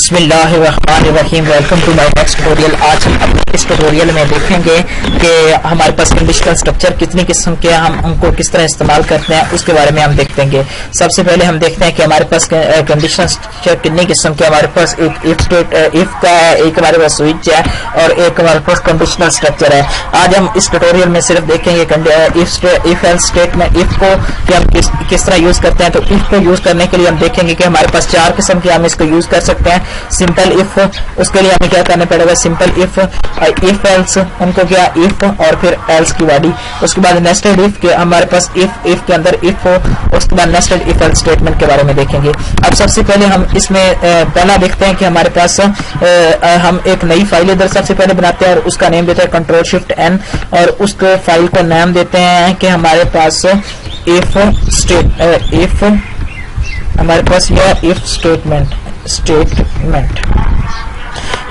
बिस्मिल्लाहिर्रहमानिर्रहीम। Welcome to my next tutorial. आज हम अपने इस ट्यूटोरियल में देखेंगे कि हमारे पास कंडीशनल स्ट्रक्चर कितनी किस्म के, हम उनको किस तरह इस्तेमाल करते हैं, उसके बारे में हम देखेंगे। सबसे पहले हम देखते हैं कि हमारे पास कंडीशनल स्ट्रक्चर कितनी किस्म के। हमारे पास एक इफ का है, एक हमारे पास स्विच है और एक हमारे पास कंडीशनल स्ट्रक्चर है। आज हम इस ट्यूटोरियल में सिर्फ देखेंगे इफ एल्स स्टेटमेंट, इफ को कि हम किस तरह यूज करते हैं। तो इफ को यूज करने के लिए हम देखेंगे कि हमारे पास चार किस्म के हम इसको यूज कर सकते हैं। सिंपल इफ, उसके लिए हमें क्या करना पड़ेगा, सिंपल इफ एल्स, उनको क्या इफ और फिर एल्स की बॉडी। उसके बाद नेस्टेड इफ के हमारे पास इफ के अंदर इफ हो, उसके बाद नेस्टेड इफ एल्स स्टेटमेंट के बारे में देखेंगे। अब सबसे पहले हम इसमें पहला देखते हैं कि हमारे पास हम एक नई फाइल इधर सबसे पहले बनाते हैं और उसका नेम देते हैं कंट्रोल शिफ्ट एन, और उस फाइल को नाम देते हैं कि हमारे पास इफ हमारे पास यह इफ स्टेटमेंट।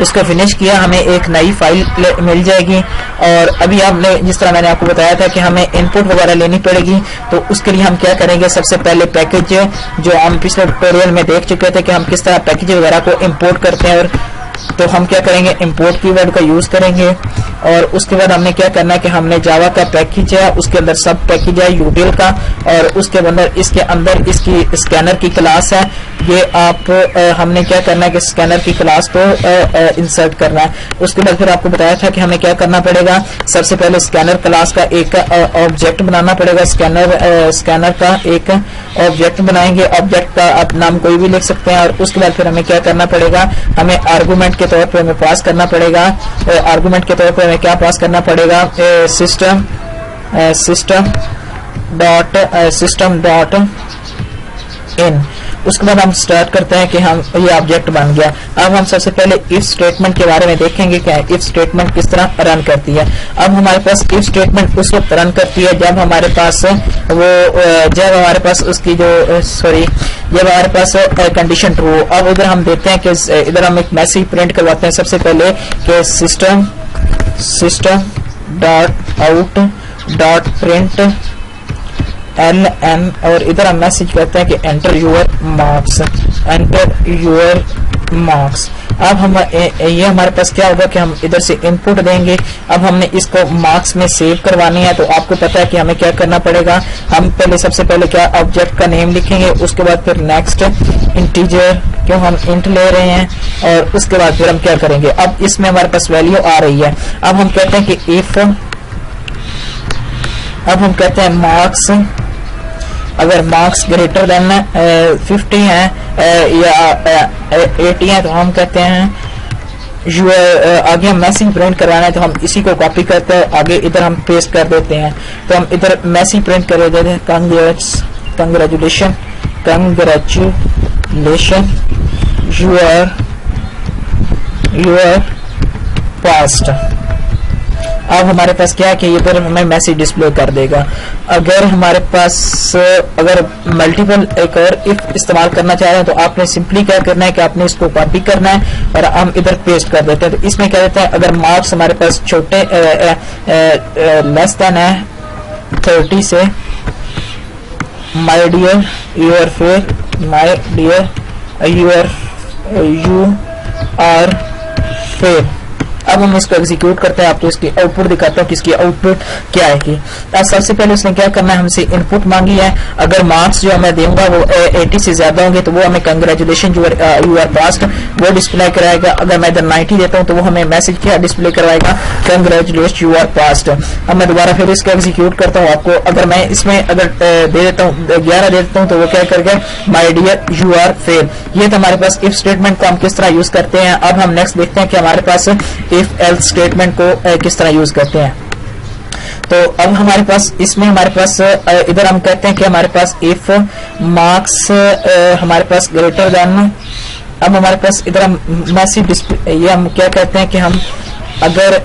इसको फिनिश किया, हमें एक नई फाइल मिल जाएगी। और अभी हमने जिस तरह मैंने आपको बताया था कि हमें इनपुट वगैरह लेनी पड़ेगी, तो उसके लिए हम क्या करेंगे, सबसे पहले पैकेज जो हम पिछले ट्यूटोरियल में देख चुके थे कि हम किस तरह पैकेज वगैरह को इंपोर्ट करते हैं, और तो हम क्या करेंगे, इंपोर्ट कीवर्ड का यूज करेंगे। और उसके बाद हमने क्या करना है कि हमने जावा का पैकेज है, उसके अंदर सब पैकेज है यूटिल का, और उसके अंदर इसके अंदर इसकी स्कैनर की क्लास है। ये आप हमने क्या करना है कि स्कैनर की क्लास को इंसर्ट करना है। उसके बाद फिर आपको बताया था कि हमें क्या करना पड़ेगा, सबसे पहले स्कैनर क्लास का एक ऑब्जेक्ट बनाना पड़ेगा। स्कैनर का एक ऑब्जेक्ट बनाएंगे, ऑब्जेक्ट का आप नाम कोई भी लिख सकते हैं। और उसके बाद फिर हमें क्या करना पड़ेगा, हमें आर्गुमेंट के तौर पर हमें पास करना पड़ेगा। आर्गुमेंट के तौर पर हमें क्या पास करना पड़ेगा, सिस्टम डॉट इन। उसके बाद हम स्टार्ट करते हैं कि हम ये ऑब्जेक्ट बन गया। अब हम सबसे पहले इफ स्टेटमेंट के बारे में देखेंगे कि इफ स्टेटमेंट किस तरह रन करती है। अब हमारे पास इफ स्टेटमेंट उस वक्त रन करती है जब हमारे पास उसकी जब हमारे पास कंडीशन ट्रू हो। अब इधर हम देखते हैं कि इधर हम एक मैसेज प्रिंट करवाते हैं सबसे पहले कि system dot out dot print LN, और इधर हम मैसेज करते हैं कि एंटर यूर मार्क्स। अब हम ये हमारे पास क्या होगा कि हम इधर से इनपुट देंगे। अब हमने इसको मार्क्स में सेव करवानी है, तो आपको पता है कि हमें क्या करना पड़ेगा। हम पहले सबसे पहले क्या ऑब्जेक्ट का नेम लिखेंगे, उसके बाद फिर नेक्स्ट इंटीजर, क्यों हम इंट ले रहे हैं, और उसके बाद फिर हम क्या करेंगे। अब इसमें हमारे पास वैल्यू आ रही है। अब हम कहते हैं कि इफ, अब हम कहते हैं मार्क्स, अगर मार्क्स ग्रेटर देन 50 है या 80 है, तो हम कहते हैं आगे हम मैसेज प्रिंट करवाना है, तो हम इसी को कॉपी करते हैं, आगे इधर हम पेस्ट कर देते हैं। तो हम इधर मैसेज प्रिंट कर देते हैं, कंग्रेचुलेशन यू आर पास्ड। अब हमारे पास क्या है कि इधर हमें मैसेज डिस्प्ले कर देगा। अगर हमारे पास अगर मल्टीपल एक और इफ इस्तेमाल करना चाह रहे हैं, तो आपने सिंपली क्या करना है कि आपने इसको कॉपी करना है और हम इधर पेस्ट कर देते हैं। तो इसमें क्या देता है, अगर मार्क्स हमारे पास छोटे लेस देन है 30 से, my dear you are fail. अब हम इसको एग्जीक्यूट करते हैं, आपको इसकी आउटपुट दिखाता हूँ कि इसकी आउटपुट क्या है कि सबसे पहले उसने क्या करना है, हमसे इनपुट मांगी है। अगर मार्क्स जो मैं दूंगा वो 80 से ज्यादा होंगे, तो वो हमें कंग्रेचुलेशन यू आर पास्ड वो डिस्प्ले कराएगा। अगर मैं इधर 90 देता हूँ, तो वो हमें मैसेज क्या डिस्प्ले करवाएगा, कंग्रेचुलेशन यू आर पास्ड। अब मैं दोबारा फिर इसको एग्जीक्यूट करता हूँ आपको। अगर मैं इसमें अगर दे देता हूँ 11 दे देता हूँ, तो वो क्या करेगा, my dear you are fail. ये तो हमारे पास इफ स्टेटमेंट को हम किस तरह यूज करते हैं। अब हम नेक्स्ट देखते हैं कि हमारे पास इफ एल्स स्टेटमेंट को किस तरह यूज करते हैं। तो अब हमारे पास इसमें हमारे पास इधर हम कहते हैं कि हमारे पास इफ मार्क्स हमारे पास ग्रेटर देन, अब हमारे पास इधर हम मैसेज डिस्प्ले, ये हम क्या कहते हैं कि हम अगर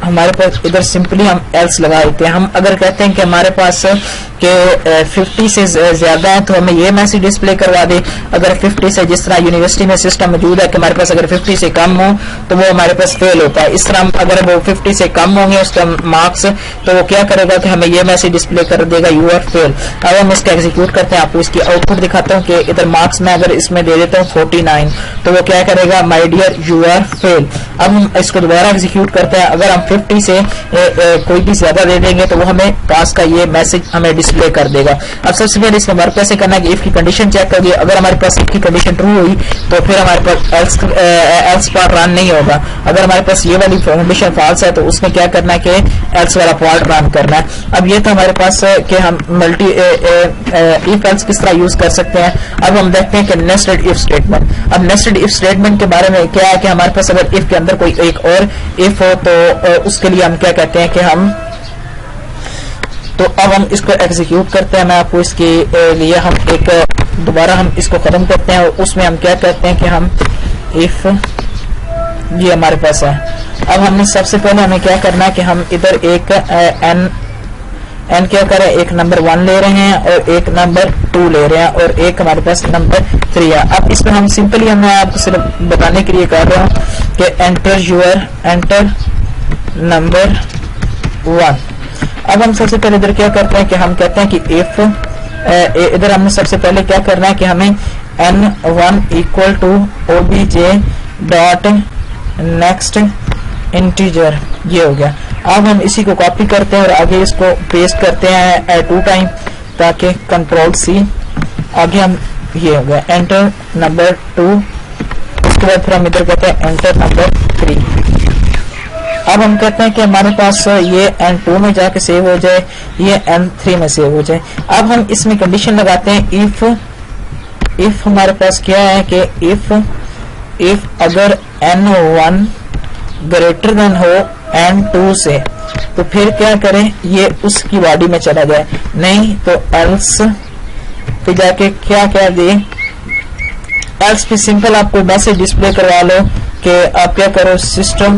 हमारे पास इधर सिंपली हम एल्स लगा देते हैं। हम अगर कहते हैं कि हमारे पास کہ 50 سے زیادہ ہے تو ہمیں یہ میسج ڈسپلے کروا دے. اگر 50 سے, جس طرح یونیورسٹی میں سسٹم موجود ہے کہ ہمارے پاس اگر 50 سے کم ہو تو وہ ہمارے پاس فیل ہوتا ہے, اس طرح اگر وہ 50 سے کم ہوں گے اس کا مارکس تو وہ کیا کرے گا کہ ہمیں یہ میسج ڈسپلے کر دے گا, یو آر فیل. اب ہم اس کا ایگزیکیوٹ کرتے ہیں, آپ کو اس کی آؤٹ پٹ دکھاتا ہوں کہ ادھر مارکس میں اگر اس میں دے دیتا ہوں 49 تو وہ کیا کرے گا, my dear you are feel. اب ہم اس کو دوبارہ ایگزیکیوٹ کرتے ہیں, اگر ہم 50 سے کوئی بھی زیادہ دے دیں گے تو وہ ہمیں پاس کا یہ میسج ہمیں ڈسپلے کر دے گا. اب سب سے پہلے اس میں ورک کیسے کرنا ہے کہ اف کی کنڈیشن چیک ہوگی, اگر ہمارے پاس اف کی کنڈیشن ٹرو ہوئی تو پھر ہمارے پاس ایلس پارٹ رن نہیں ہوگا. اگر ہمارے پاس یہ والی کنڈیشن فالس ہے تو اس میں کیا کرنا ہے کہ ایلس والا پارٹ رن کرنا ہے. اب یہ تو ہمارے پاس کہ ہم ملٹی اف ایلس کس طرح یوز کر سکتے ہیں. اب ہم دیکھتے ہیں کہ نیسٹڈ اف اسٹیٹمنٹ. اب نیسٹڈ اف اسٹیٹمنٹ کے بارے میں کیا ہے کہ ہمارے پاس اگر اف کے اندر کوئی ایک اور اف ہو تو اس کے لیے ہم کیا کہتے ہیں کہ ہم, تو اب ہم اس کو ایگزیکیوٹ کرتے ہیں. میں آپ کو اس کے لیے ہم ایک دوبارہ ہم اس کو ختم کرتے ہیں اور اس میں ہم کیا کرتے ہیں کہ ہم اف یہ ہمارے پاس ہے. اب ہم نے سب سے پہلے ہمیں کیا کرنا ہے کہ ہم ادھر ایک این کیا کریں, ایک نمبر 1 لے رہے ہیں اور ایک نمبر 2 لے رہے ہیں اور ایک ہمارے پاس نمبر 3 ہے. اب اس میں ہم سمپلی میں آپ کو صرف بتانے کے لیے کر رہا ہوں کہ انٹر نمبر 1. اب ہم سب سے پہلے ادھر کیا کرتے ہیں کہ ہم کہتے ہیں کہ اف ادھر ہم نے سب سے پہلے کیا کرنا ہے کہ ہمیں n1 equal to obj dot next integer, یہ ہو گیا. اب ہم اسی کو کاپی کرتے ہیں اور آگے اس کو پیسٹ کرتے ہیں 2 ٹائم تاکہ کنٹرول سی, آگے ہم یہ ہو گیا انٹر نمبر 2. اس کے بعد پھر ہم ادھر کہتے ہیں انٹر نمبر 3. اب ہم کہتے ہیں کہ ہمارے پاس یہ n2 میں جا کے سیو ہو جائے, یہ n3 میں سیو ہو جائے. اب ہم اس میں کنڈیشن لگاتے ہیں if ہمارے پاس کیا ہے کہ if اگر n1 گریٹر دین ہو n2 سے تو پھر کیا کریں, یہ اس کی باڈی میں چلا جائے, نہیں تو else پہ جا کے کیا دیں, else پہ سمپل آپ کو میسج ڈسپلے کروا لو کہ آپ کیا کرو سسٹم.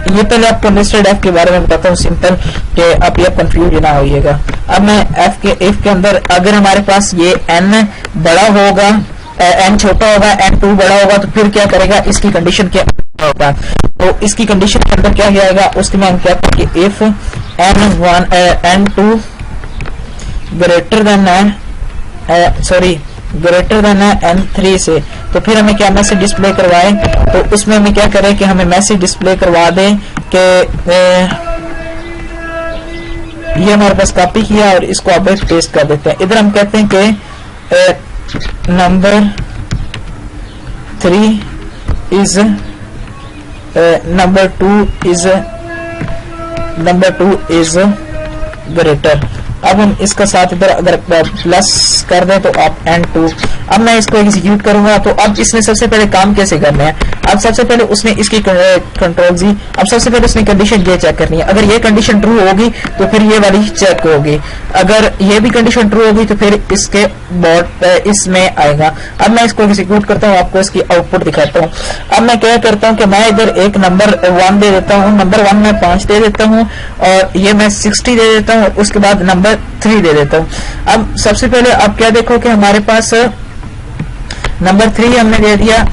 یہ پہلے آپ کو نیسٹڈ ایف کے بارے میں بتاتا ہوں سمپل کہ آپ یہ کنفیوز نہ ہوئیے گا. اب میں ایف کے اندر اگر ہمارے پاس یہ n بڑا ہوگا, n چھوٹا ہوگا, n2 بڑا ہوگا تو پھر کیا کرے گا, اس کی کنڈیشن کیا ہوگا, تو اس کی کنڈیشن کے اندر کیا جائے گا, اس کے میں ہم کہتے ہیں کہ if n2 greater than n3 سے تو پھر ہمیں کیا میسج ڈسپلے کروائے, تو اس میں ہمیں کیا کریں کہ ہمیں میسج ڈسپلے کروا دیں کہ یہ ہمارے پاس کاپی کیا اور اس کو آپ پیسٹ کر دیتے ہیں. ادھر ہم کہتے ہیں کہ number 3 is number 2 is greater. اب ہم اس کا ساتھ ادھر اگر پلس کر دیں تو آپ n2. اب میں اس کو ایگزیکیوٹ کروں گا تو اب اس نے سب سے پہلے کام کیسے کرنا ہے. اب سب سے پہلے اس نے اس کی کنٹرول زی, اب سب سے پہلے اس نے کنڈیشن یہ چیک کرنی ہے. اگر یہ کنڈیشن ٹرو ہوگی تو پھر یہ والی چیک ہوگی, اگر یہ بھی کنڈیشن ٹرو ہوگی تو پھر اس کے بورڈ اس میں آئے گا. اب میں اس کو ایگزیکیوٹ کرتا ہوں, آپ کو اس کی آؤٹ پٹ دکھاتا ہوں. اب میں کیا کرتا ہوں کہ میں ادھر ایک نمبر 1 دے دیتا ہوں, نمبر 1 میں 5 دے دیتا ہوں اور یہ میں 60 دے دیتا ہوں, اس کے بعد نمبر 3 دے دیتا ہوں. اب سب سے پہلے آپ کیا دیکھو کہ ہمارے پاس نمبر 3 ہم نے دے دیا,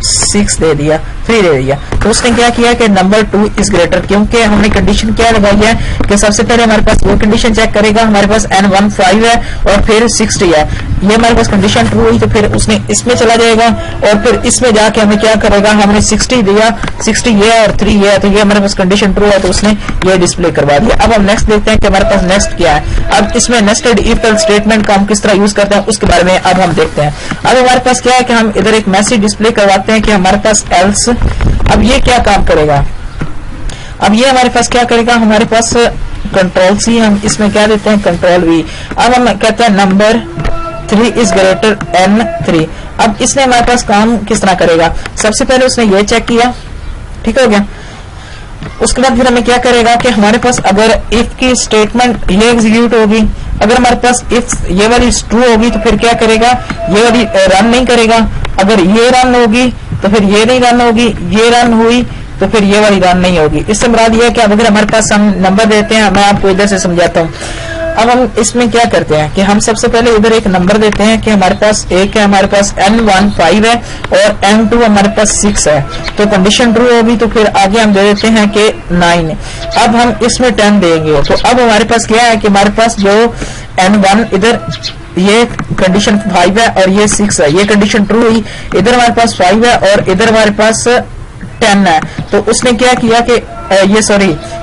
6 دے دیا, 3 دے دیا, تو اس نے کیا کیا کہ نمبر 2 از گریٹر, کیونکہ ہم نے کنڈیشن کیا لگائی ہے کہ سب سے پہلے ہمارے پاس وہ کنڈیشن چیک کرے گا, ہمارے پاس n1 5 ہے اور پھر 60 ہے, یہ ہمارے پاس کنڈیشن ٹرو ہوئی تو پھر اس نے اس میں چلا جائے گا اور پھر اس میں جا کے ہمیں کیا کرے گا, ہم نے 60 دیا, 60 یہ اور 3 یہ ہے, تو یہ ہمارے پاس کنڈیشن ٹرو ہے تو اس نے یہ ڈسپلے کروا دیا. اب ہم نیکسٹ دیکھتے ہیں کہ ہمارے پاس نیکسٹ کیا ہے. اب اس میں نیسٹڈ ایف ایلس اسٹیٹمنٹ کا ہم کس طرح یوز کرتے ہیں اس کے بارے میں اب ہم دیکھتے ہیں. اب ہمارے پاس کیا ہے کہ ہم ادھر ایک میسج ڈسپلے کرواتے ہیں کہ ہمارے پاس ایلس. اب یہ کیا کام کرے گا, اب یہ ہمارے پاس کیا کرے گا, ہمارے پاس کنٹرول سی, ہم اس میں کیا دیتے ہیں کنٹرول وی. اب ہم کہتے ہیں نمبر 3 از گریٹر n3. اب اس نے ہمارے پاس کام کس طرح کرے گا, سب سے پہلے اس نے یہ چیک کیا, ٹھیک ہو گیا. اس کے بعد پھر ہمیں کیا کرے گا کہ ہمارے پاس اگر اف کی اسٹیٹمنٹ یہ ایگزیکیوٹ ہوگی, اگر ہمارے پاس اف یہ والی ٹرو ہوگی تو پھر کیا کرے گا, یہ والی رن نہیں کرے گا. اگر یہ رن ہوگی تو پھر یہ نہیں رن ہوگی, یہ رن ہوئی तो फिर ये वाली रन नहीं होगी। इससे मुराद ये है कि अब अगर हमारे पास हम नंबर देते हैं, मैं आपको इधर से समझाता हूँ। अब हम इसमें क्या करते हैं कि हम सबसे पहले इधर एक नंबर देते हैं कि हमारे पास एक है, हमारे पास N1 5 है और N2 हमारे पास 6 है, तो कंडीशन ट्रू होगी। तो फिर आगे हम दे देते हैं कि 9। अब हम इसमें 10 देंगे, तो अब हमारे पास क्या है कि हमारे पास जो N1 इधर ये कंडीशन 5 है और ये 6 है, ये कंडीशन ट्रू हुई। इधर हमारे पास 5 है और इधर हमारे पास 10 है, तो उसने क्या किया कि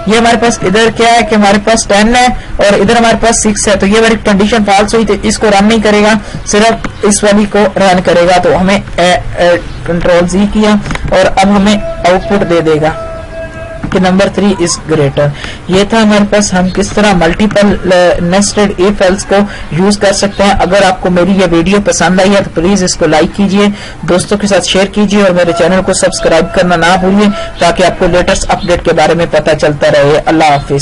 ये हमारे पास इधर क्या है कि हमारे पास 10 है और इधर हमारे पास 6 है, तो ये वाली कंडीशन फॉल्स हुई, तो इसको रन नहीं करेगा, सिर्फ इस वाली को रन करेगा। तो हमें कंट्रोल Z किया और अब हमें आउटपुट दे देगा कि नंबर 3 इज ग्रेटर। ये था हमारे पास हम किस तरह मल्टीपल नेस्टेड इफ एल्स को यूज कर सकते हैं। अगर आपको मेरी ये वीडियो पसंद आई है तो प्लीज इसको लाइक कीजिए, दोस्तों के साथ शेयर कीजिए और मेरे चैनल को सब्सक्राइब करना ना भूलिए ताकि आपको लेटेस्ट अपडेट के बारे में पता चलता रहे। अल्लाह हाफिज।